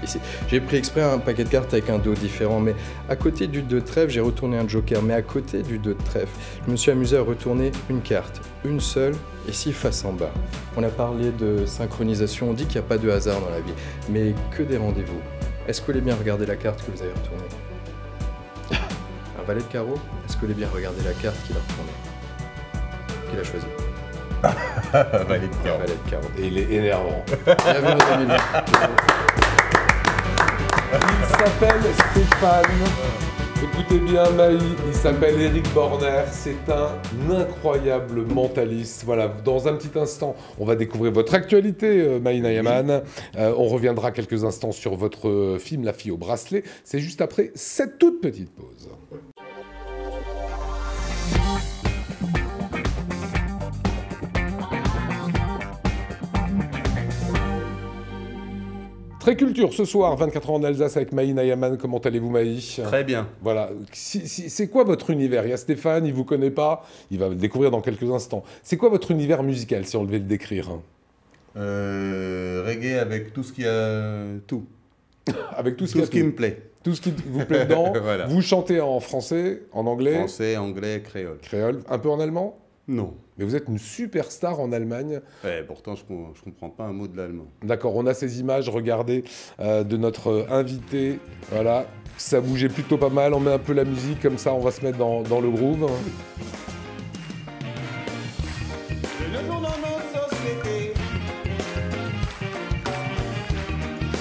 Ici. J'ai pris exprès un paquet de cartes avec un dos différent, mais à côté du 2 de trèfle, j'ai retourné un joker, mais à côté du 2 de trèfle, je me suis amusé à retourner une carte, une seule, ici face en bas. On a parlé de synchronisation, on dit qu'il n'y a pas de hasard dans la vie, mais que des rendez-vous. Est-ce que vous voulez bien regarder la carte que vous avez retournée? Un valet de carreau? Est-ce que vous voulez bien regarder la carte qu'il a retournée? Qu'il a choisie? Valet de carreau. Valet de carreau. Et il est énervant. Bienvenue nos amis. Il s'appelle Stéphane. Écoutez bien Maï, il s'appelle Eric Borner, c'est un incroyable mentaliste. Voilà, dans un petit instant, on va découvrir votre actualité, Maï Nayaman. On reviendra quelques instants sur votre film La fille au bracelet. C'est juste après cette toute petite pause. Très culture ce soir, 24 ans en Alsace avec Maï Nayaman. Comment allez-vous Maï? Très bien. Voilà. C'est quoi votre univers? Il y a Stéphane, il vous connaît pas, il va le découvrir dans quelques instants. C'est quoi votre univers musical si on devait le décrire? Reggae avec tout ce qui a... Tout. Avec tout ce qui me plaît. Tout ce qui vous plaît dedans. Voilà. Vous chantez en français, en anglais? Français, anglais, créole. Créole. Un peu en allemand? Non. Mais vous êtes une superstar en Allemagne. Ouais, pourtant, je ne comprends pas un mot de l'allemand. D'accord, on a ces images, regardez, de notre invité. Voilà, ça bougeait plutôt pas mal. On met un peu la musique, comme ça, on va se mettre dans le groove. Le monde dans notre société,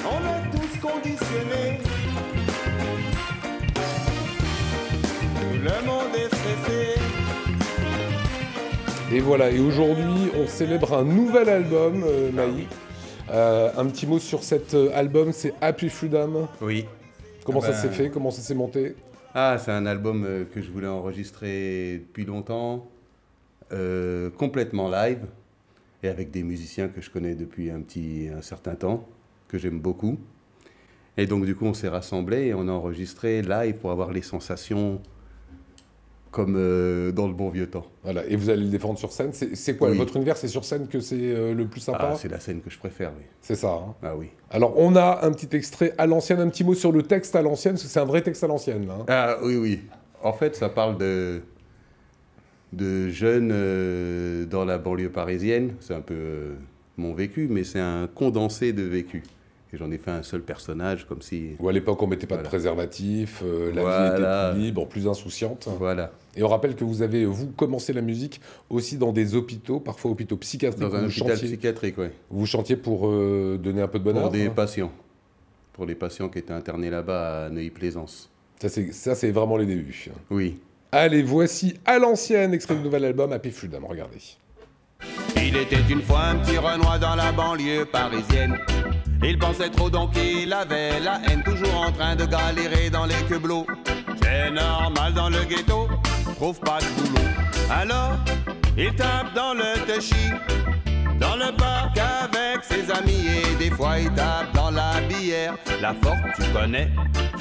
on est tous conditionnés. Le monde est stressé. Et voilà, et aujourd'hui, on célèbre un nouvel album, Maï. Un petit mot sur cet album, c'est Happy Freedom. Oui. Comment ça s'est fait? Comment ça s'est monté? C'est un album que je voulais enregistrer depuis longtemps, complètement live, et avec des musiciens que je connais depuis un certain temps, que j'aime beaucoup. Et donc du coup, on s'est rassemblés et on a enregistré live pour avoir les sensations comme dans le bon vieux temps. Voilà, et vous allez le défendre sur scène. C'est quoi, votre univers, c'est sur scène que c'est le plus sympa? C'est la scène que je préfère, oui. C'est ça, hein? Ah oui. Alors, on a un petit extrait à l'ancienne, un petit mot sur le texte à l'ancienne, parce que c'est un vrai texte à l'ancienne, là. Ah oui, oui. En fait, ça parle de jeunes dans la banlieue parisienne. C'est un peu mon vécu, mais c'est un condensé de vécu. Et j'en ai fait un seul personnage, comme si... Ou à l'époque, on ne mettait pas de préservatif, la vie était plus libre, plus insouciante. Voilà. Et on rappelle que vous avez, vous, commencé la musique aussi dans des hôpitaux, parfois hôpitaux psychiatriques. Dans un hôpital psychiatrique, oui. Vous chantiez pour donner un peu de bonheur? Pour des patients. Pour les patients qui étaient internés là-bas à Neuilly-Plaisance. Ça, c'est vraiment les débuts. Oui. Allez, voici à l'ancienne, extrait du nouvel album, Happy Freedom. Regardez. Il était une fois un petit Renoir dans la banlieue parisienne. Il pensait trop donc il avait la haine, toujours en train de galérer dans les queblots. C'est normal dans le ghetto, trouve pas de boulot. Alors, il tape dans le touchy, dans le parc avec ses amis. Et des fois il tape dans la bière. La forte tu connais,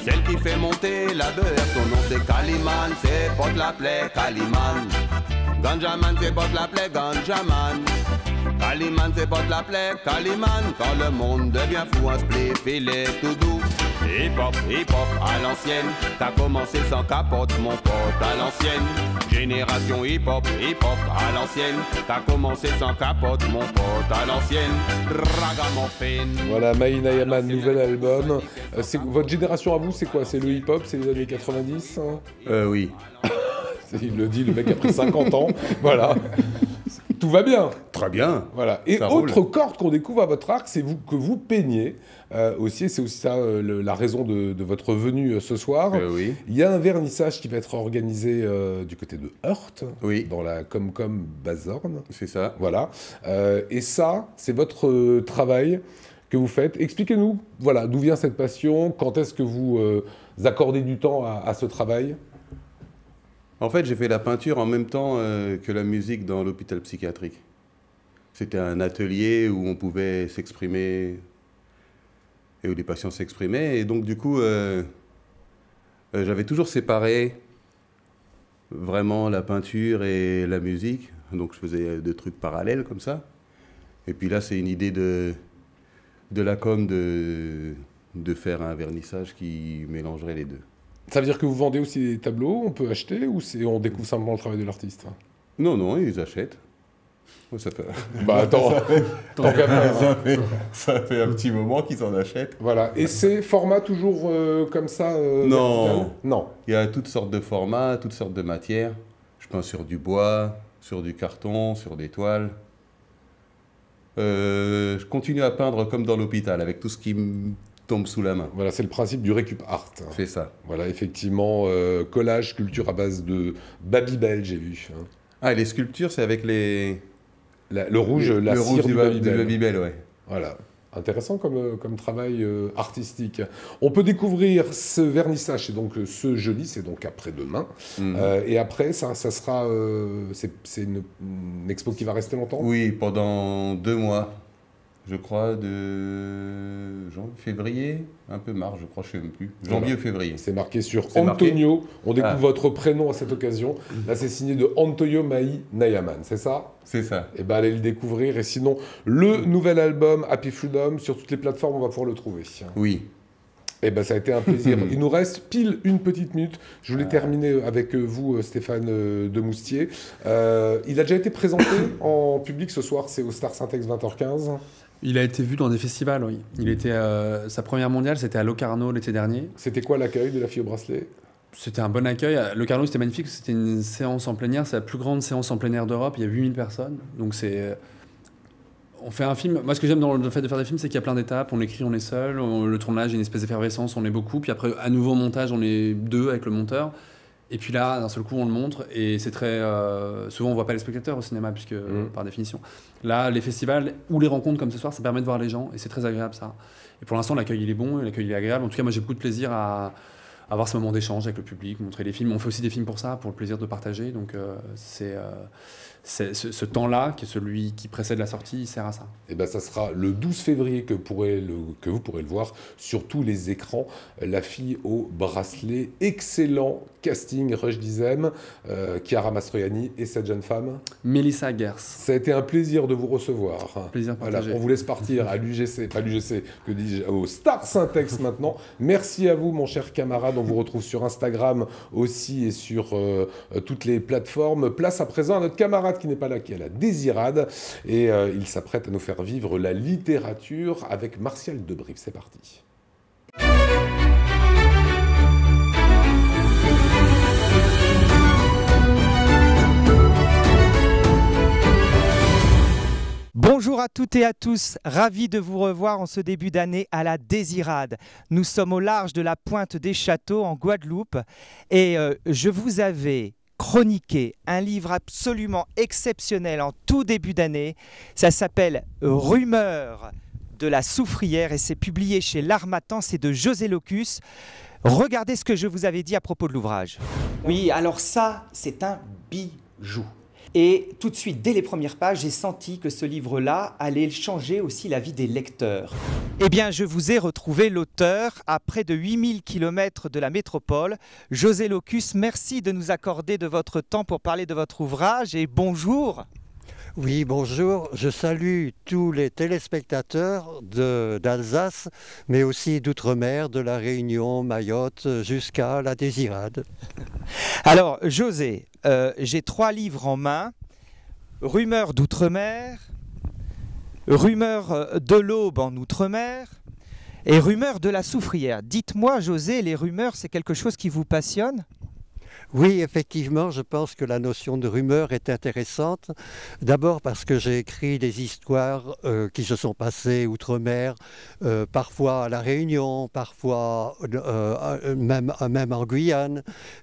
celle qui fait monter la beurre. Son nom c'est Caliman, c'est pote l'appelait Caliman. Ganjaman c'est pote l'appelait Ganjaman. Caliman c'est pote l'appelait Caliman. Quand le monde devient fou, un spliff il est tout doux. Hip-hop à l'ancienne. T'as commencé sans capote mon pote à l'ancienne. Génération hip-hop à l'ancienne. T'as commencé sans capote mon pote à l'ancienne. Ragamuffin. Voilà, Maï Nayaman, nouvel album. Votre génération à vous, c'est quoi? C'est le hip-hop? C'est les années 90 hein? Oui. Il le dit, le mec a pris 50 ans. Voilà. Tout va bien. Très bien. Voilà. Et autre corde qu'on découvre à votre arc, c'est que vous peignez aussi. C'est aussi ça la raison de votre venue ce soir. Oui. Il y a un vernissage qui va être organisé du côté de Heurt, dans la Comcom Bazorn. C'est ça. Voilà. Et ça, c'est votre travail que vous faites. Expliquez-nous, voilà, d'où vient cette passion? Quand est-ce que vous accordez du temps à ce travail? En fait, j'ai fait la peinture en même temps que la musique dans l'hôpital psychiatrique. C'était un atelier où on pouvait s'exprimer et où les patients s'exprimaient. Et donc, du coup, j'avais toujours séparé vraiment la peinture et la musique. Donc, je faisais deux trucs parallèles comme ça. Et puis là, c'est une idée de la com de faire un vernissage qui mélangerait les deux. Ça veut dire que vous vendez aussi des tableaux, on peut acheter, ou on découvre simplement le travail de l'artiste? Non, ils achètent. Ça fait... Bah attends, ça fait un petit moment qu'ils en achètent. Voilà, et c'est format toujours comme ça Non. Non. Il y a toutes sortes de formats, toutes sortes de matières. Je peins sur du bois, sur du carton, sur des toiles. Je continue à peindre comme dans l'hôpital, avec tout ce qui tombe sous la main. Voilà, c'est le principe du récup art. C'est ça. Voilà, effectivement, collage, sculpture à base de Babybel, j'ai vu. Ah, et les sculptures, c'est avec le rouge, la cire du Babybel, ouais. Voilà. Intéressant comme travail artistique. On peut découvrir ce vernissage, c'est donc ce jeudi, c'est donc après-demain. Et après, ça sera... c'est une expo qui va rester longtemps? Oui, pendant 2 mois. Je crois de février, un peu mars, je crois, je ne sais même plus. Janvier ou février. C'est marqué sur Antonio. On découvre votre prénom à cette occasion. Là, c'est signé de Antonio Mai Nayaman, c'est ça? C'est ça. Et bien, allez le découvrir. Et sinon, le nouvel album Happy Freedom, sur toutes les plateformes, on va pouvoir le trouver. Oui. Eh ben, ça a été un plaisir. Il nous reste pile une petite minute. Je voulais terminer avec vous, Stéphane Demoustier. Il a déjà été présenté en public ce soir, c'est au Star Syntex 20h15. Il a été vu dans des festivals, oui. Sa première mondiale, c'était à Locarno l'été dernier. C'était quoi l'accueil de La Fille au Bracelet? C'était un bon accueil. Locarno, c'était magnifique. C'était une séance en plein air. C'est la plus grande séance en plein air d'Europe. Il y a 8000 personnes. Donc on fait un film. Moi, ce que j'aime dans le fait de faire des films, c'est qu'il y a plein d'étapes. On écrit, on est seul. Le tournage, il y a une espèce d'effervescence, on est beaucoup. Puis après, à nouveau, montage, on est 2 avec le monteur. Et puis là, d'un seul coup, on le montre. Et c'est très... souvent, on ne voit pas les spectateurs au cinéma, puisque par définition. Là, les festivals ou les rencontres comme ce soir, ça permet de voir les gens. Et c'est très agréable, ça. Et pour l'instant, l'accueil, il est bon. L'accueil, il est agréable. En tout cas, moi, j'ai beaucoup de plaisir à avoir ce moment d'échange avec le public, montrer les films. On fait aussi des films pour ça, pour le plaisir de partager. Donc, ce temps-là, qui est celui qui précède la sortie, il sert à ça. Et ben, ça sera le 12 février que vous pourrez le voir sur tous les écrans. La Fille au Bracelet. Excellent casting, Rush Dizem, Chiara Mastroianni et cette jeune femme Mélissa Gers. Ça a été un plaisir de vous recevoir. Plaisir partagé. Voilà, on vous laisse partir à l'UGC, pas l'UGC, que dis-je, au Star Syntex maintenant. Merci à vous, mon cher camarade. On vous retrouve sur Instagram aussi et sur toutes les plateformes. Place à présent à notre camarade qui n'est pas là, qui est à la Désirade. Et il s'apprête à nous faire vivre la littérature avec Martial Debrief. C'est parti. Bonjour à toutes et à tous, ravi de vous revoir en ce début d'année à la Désirade. Nous sommes au large de la Pointe des Châteaux en Guadeloupe et je vous avais chroniqué un livre absolument exceptionnel en tout début d'année. Ça s'appelle Rumeurs de la Soufrière et c'est publié chez L'Harmattan, c'est de José Locus. Regardez ce que je vous avais dit à propos de l'ouvrage. Oui, alors ça, c'est un bijou. Et tout de suite, dès les premières pages, j'ai senti que ce livre-là allait changer aussi la vie des lecteurs. Eh bien, je vous ai retrouvé l'auteur à près de 8000 km de la métropole. José Locus, merci de nous accorder de votre temps pour parler de votre ouvrage et bonjour. Oui, bonjour. Je salue tous les téléspectateurs d'Alsace, mais aussi d'Outre-mer, de la Réunion, Mayotte, jusqu'à la Désirade. Alors, José, j'ai 3 livres en main. Rumeurs d'Outre-mer, Rumeurs de l'Aube en Outre-mer et Rumeurs de la Soufrière. Dites-moi, José, les rumeurs, c'est quelque chose qui vous passionne ? Oui, effectivement, je pense que la notion de rumeur est intéressante. D'abord parce que j'ai écrit des histoires qui se sont passées outre-mer, parfois à La Réunion, parfois même en Guyane.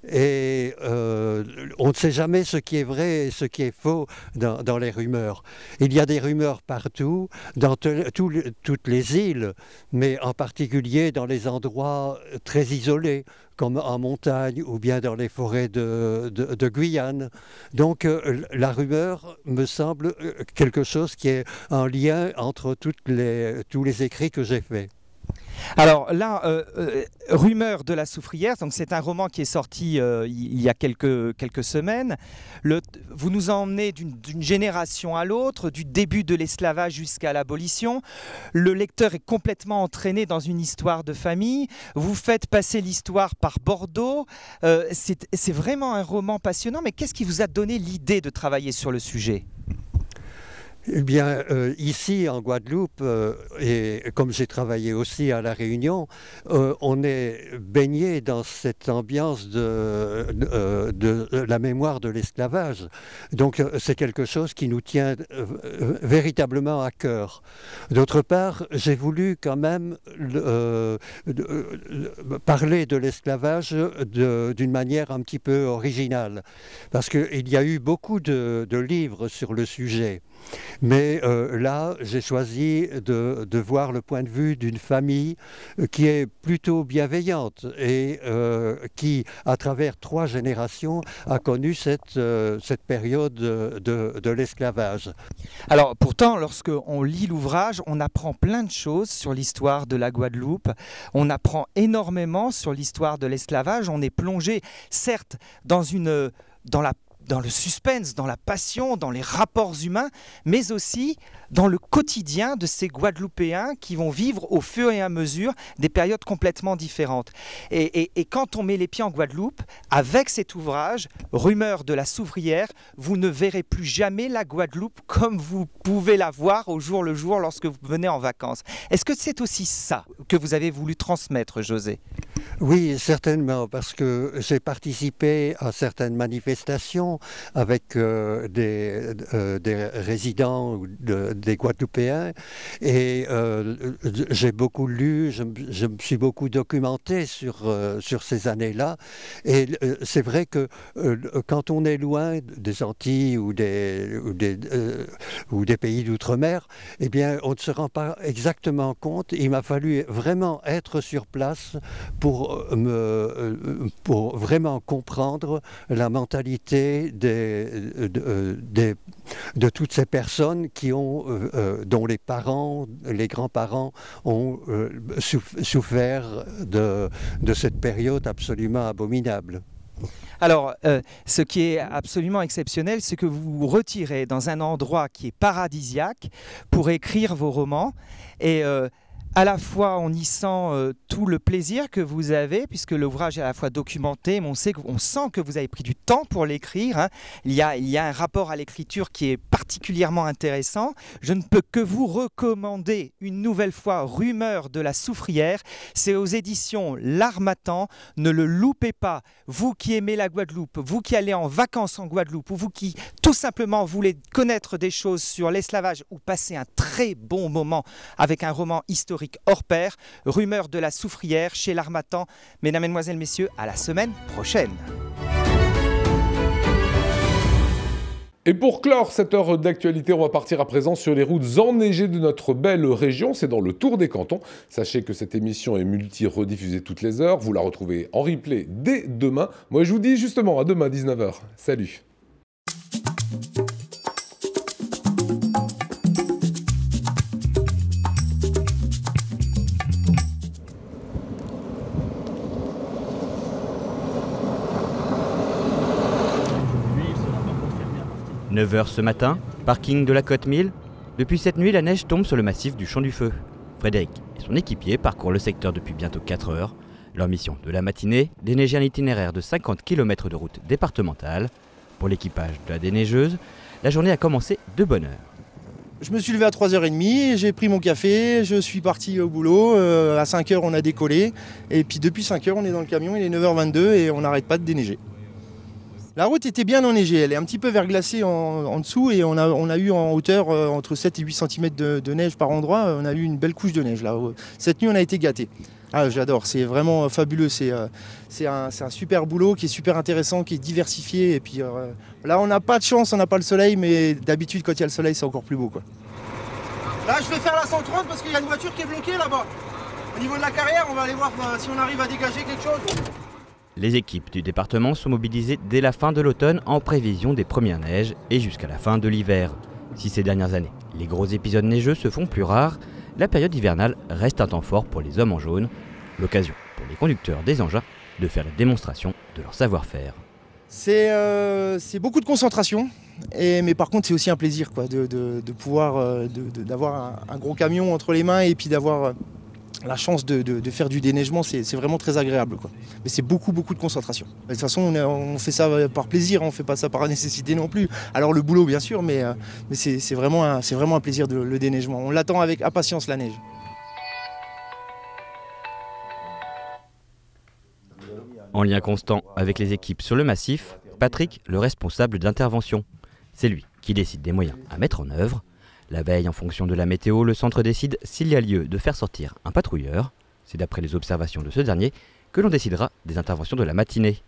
Et on ne sait jamais ce qui est vrai et ce qui est faux dans les rumeurs. Il y a des rumeurs partout, dans toutes les îles, mais en particulier dans les endroits très isolés, comme en montagne ou bien dans les forêts de Guyane. Donc la rumeur me semble quelque chose qui est en lien entre tous les écrits que j'ai faits. Alors là, Rumeurs de la Soufrière, donc c'est un roman qui est sorti il y a quelques semaines. Vous nous emmenez d'une génération à l'autre, du début de l'esclavage jusqu'à l'abolition. Le lecteur est complètement entraîné dans une histoire de famille. Vous faites passer l'histoire par Bordeaux. C'est vraiment un roman passionnant, mais qu'est-ce qui vous a donné l'idée de travailler sur le sujet ? Eh bien, ici en Guadeloupe, et comme j'ai travaillé aussi à La Réunion, on est baigné dans cette ambiance de la mémoire de l'esclavage. Donc c'est quelque chose qui nous tient véritablement à cœur. D'autre part, j'ai voulu quand même parler de l'esclavage d'une manière un petit peu originale, parce qu'il y a eu beaucoup de livres sur le sujet. Mais là, j'ai choisi de voir le point de vue d'une famille qui est plutôt bienveillante et qui, à travers 3 générations, a connu cette période de l'esclavage. Alors pourtant, lorsqu'on lit l'ouvrage, on apprend plein de choses sur l'histoire de la Guadeloupe. On apprend énormément sur l'histoire de l'esclavage. On est plongé, certes, dans le suspense, dans la passion, dans les rapports humains, mais aussi dans le quotidien de ces Guadeloupéens qui vont vivre au fur et à mesure des périodes complètement différentes. Et quand on met les pieds en Guadeloupe, avec cet ouvrage, Rumeurs de la Soufrière, vous ne verrez plus jamais la Guadeloupe comme vous pouvez la voir au jour le jour lorsque vous venez en vacances. Est-ce que c'est aussi ça que vous avez voulu transmettre, José ? Oui, certainement, parce que j'ai participé à certaines manifestations avec des résidents ou des Guadeloupéens et j'ai beaucoup lu, je me suis beaucoup documenté sur ces années-là et c'est vrai que quand on est loin des Antilles ou des pays d'outre-mer, eh bien on ne se rend pas exactement compte. Il m'a fallu vraiment être sur place pour vraiment comprendre la mentalité de toutes ces personnes dont les parents, les grands-parents ont souffert de cette période absolument abominable. Alors, ce qui est absolument exceptionnel, c'est que vous vous retirez dans un endroit qui est paradisiaque pour écrire vos romans et à la fois, on y sent tout le plaisir que vous avez, puisque l'ouvrage est à la fois documenté, mais on sent que vous avez pris du temps pour l'écrire. Hein. Il y a un rapport à l'écriture qui est particulièrement intéressant. Je ne peux que vous recommander une nouvelle fois Rumeurs de la Soufrière. C'est aux éditions L'Harmattan. Ne le loupez pas. Vous qui aimez la Guadeloupe, vous qui allez en vacances en Guadeloupe, ou vous qui tout simplement voulez connaître des choses sur l'esclavage ou passer un très bon moment avec un roman historique hors pair, Rumeurs de la Soufrière chez L'Harmattan. Mesdames, Mesdemoiselles, Messieurs, à la semaine prochaine. Et pour clore cette heure d'actualité, on va partir à présent sur les routes enneigées de notre belle région. C'est dans le Tour des Cantons. Sachez que cette émission est multi-rediffusée toutes les heures. Vous la retrouvez en replay dès demain. Moi, je vous dis justement à demain, 19h. Salut. 9h ce matin, parking de la Côte 1000. Depuis cette nuit, la neige tombe sur le massif du Champ du Feu. Frédéric et son équipier parcourent le secteur depuis bientôt 4 heures. Leur mission de la matinée, déneiger un itinéraire de 50 km de route départementale. Pour l'équipage de la déneigeuse, la journée a commencé de bonne heure. Je me suis levé à 3h30, j'ai pris mon café, je suis parti au boulot. À 5h, on a décollé. Et puis depuis 5h, on est dans le camion, il est 9h22 et on n'arrête pas de déneiger. La route était bien enneigée, elle est un petit peu verglacée en dessous et on a eu en hauteur entre 7 et 8 cm de neige par endroit. On a eu une belle couche de neige là. Cette nuit, on a été gâtés. Ah, j'adore, c'est vraiment fabuleux. C'est un super boulot qui est super intéressant, qui est diversifié. Et puis là, on n'a pas de chance, on n'a pas le soleil, mais d'habitude, quand il y a le soleil, c'est encore plus beau, quoi. Là, je vais faire la 130 parce qu'il y a une voiture qui est bloquée là-bas. Au niveau de la carrière, on va aller voir si on arrive à dégager quelque chose. Les équipes du département sont mobilisées dès la fin de l'automne en prévision des premières neiges et jusqu'à la fin de l'hiver. Si ces dernières années, les gros épisodes neigeux se font plus rares, la période hivernale reste un temps fort pour les hommes en jaune, l'occasion pour les conducteurs des engins de faire la démonstration de leur savoir-faire. C'est beaucoup de concentration, mais par contre c'est aussi un plaisir quoi, de pouvoir d'avoir un gros camion entre les mains et puis d'avoir la chance de faire du déneigement, c'est vraiment très agréable, quoi. Mais c'est beaucoup de concentration. De toute façon, on fait ça par plaisir, on ne fait pas ça par nécessité non plus. Alors le boulot, bien sûr, mais c'est vraiment un plaisir le déneigement. On l'attend avec impatience, la neige. En lien constant avec les équipes sur le massif, Patrick, le responsable d'intervention. C'est lui qui décide des moyens à mettre en œuvre. La veille, en fonction de la météo, le centre décide s'il y a lieu de faire sortir un patrouilleur. C'est d'après les observations de ce dernier que l'on décidera des interventions de la matinée.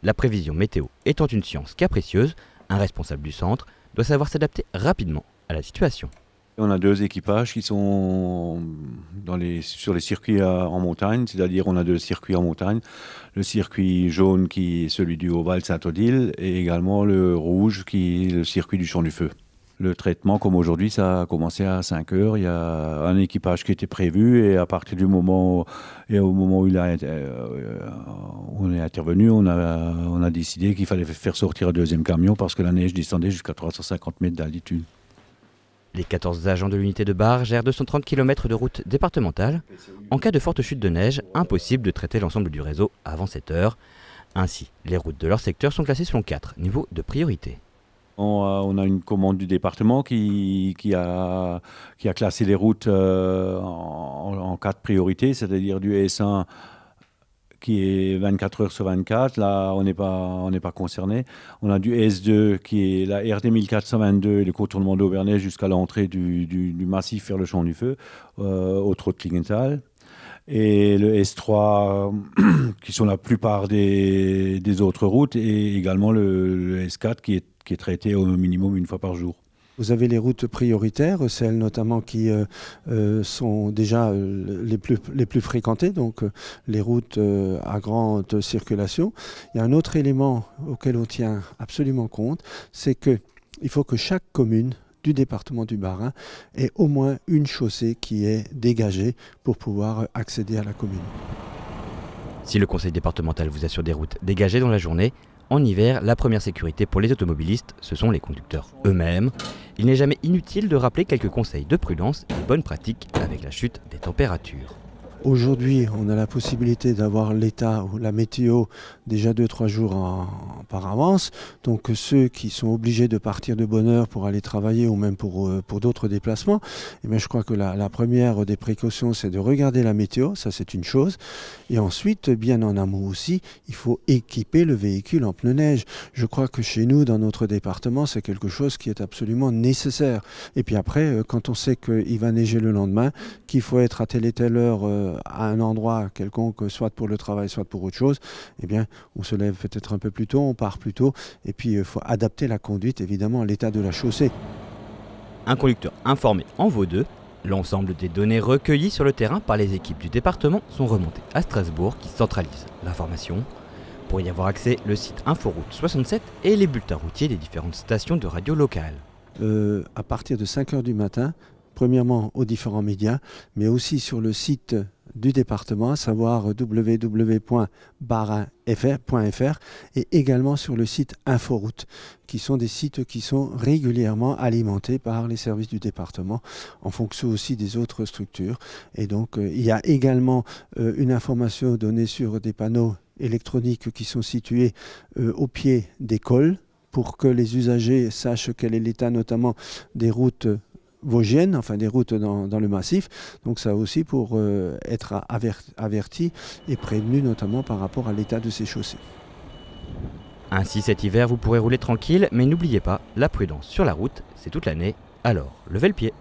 La prévision météo étant une science capricieuse, un responsable du centre doit savoir s'adapter rapidement à la situation. On a 2 équipages qui sont sur les circuits en montagne, c'est-à-dire on a 2 circuits en montagne. Le circuit jaune qui est celui du Haut-Val Saint-Odile et également le rouge qui est le circuit du Champ du Feu. Le traitement, comme aujourd'hui, ça a commencé à 5 heures. Il y a un équipage qui était prévu et à partir du moment où on est intervenu, on a décidé qu'il fallait faire sortir un 2e camion parce que la neige descendait jusqu'à 350 mètres d'altitude. Les 14 agents de l'unité de Bar gèrent 230 km de route départementale. En cas de forte chute de neige, impossible de traiter l'ensemble du réseau avant 7 heures. Ainsi, les routes de leur secteur sont classées selon 4 niveaux de priorité. On a une commande du département qui a classé les routes en 4 priorités, c'est-à-dire du S1 qui est 24 heures sur 24, là on n'est pas concerné. On a du S2 qui est la RD 1422 et le contournement d'Aubernais jusqu'à l'entrée du massif vers le Champ du Feu, au Trot de Klingenthal. Et le S3 qui sont la plupart des autres routes et également le S4 qui est traité au minimum 1 fois par jour. Vous avez les routes prioritaires, celles notamment qui sont déjà les plus fréquentées, donc les routes à grande circulation. Il y a un autre élément auquel on tient absolument compte, c'est qu'il faut que chaque commune du département du Bas-Rhin ait au moins une chaussée qui est dégagée pour pouvoir accéder à la commune. Si le conseil départemental vous assure des routes dégagées dans la journée, en hiver, la première sécurité pour les automobilistes, ce sont les conducteurs eux-mêmes. Il n'est jamais inutile de rappeler quelques conseils de prudence et de bonnes pratiques avec la chute des températures. Aujourd'hui, on a la possibilité d'avoir l'état ou la météo déjà 2-3 jours par avance. Donc ceux qui sont obligés de partir de bonne heure pour aller travailler ou même pour d'autres déplacements, eh bien, je crois que la première des précautions, c'est de regarder la météo, ça c'est une chose. Et ensuite, bien en amont aussi, il faut équiper le véhicule en pneus neige. Je crois que chez nous, dans notre département, c'est quelque chose qui est absolument nécessaire. Et puis après, quand on sait qu'il va neiger le lendemain, qu'il faut être à telle et telle heure à un endroit quelconque, soit pour le travail, soit pour autre chose, eh bien, on se lève peut-être un peu plus tôt, on part plus tôt, et puis il faut adapter la conduite, évidemment, à l'état de la chaussée. Un conducteur informé en vaut 2. L'ensemble des données recueillies sur le terrain par les équipes du département sont remontées à Strasbourg, qui centralise l'information. Pour y avoir accès, le site Inforoute 67 et les bulletins routiers des différentes stations de radio locales. À partir de 5 h du matin, premièrement aux différents médias, mais aussi sur le site du département, à savoir www.barrinfr.fr et également sur le site Inforoute, qui sont des sites qui sont régulièrement alimentés par les services du département en fonction aussi des autres structures. Et donc il y a également une information donnée sur des panneaux électroniques qui sont situés au pied des cols pour que les usagers sachent quel est l'état notamment des routes vosgiennes, enfin des routes dans le massif. Donc ça aussi pour être averti et prévenu notamment par rapport à l'état de ces chaussées. Ainsi cet hiver vous pourrez rouler tranquille, mais n'oubliez pas, la prudence sur la route, c'est toute l'année, alors levez le pied.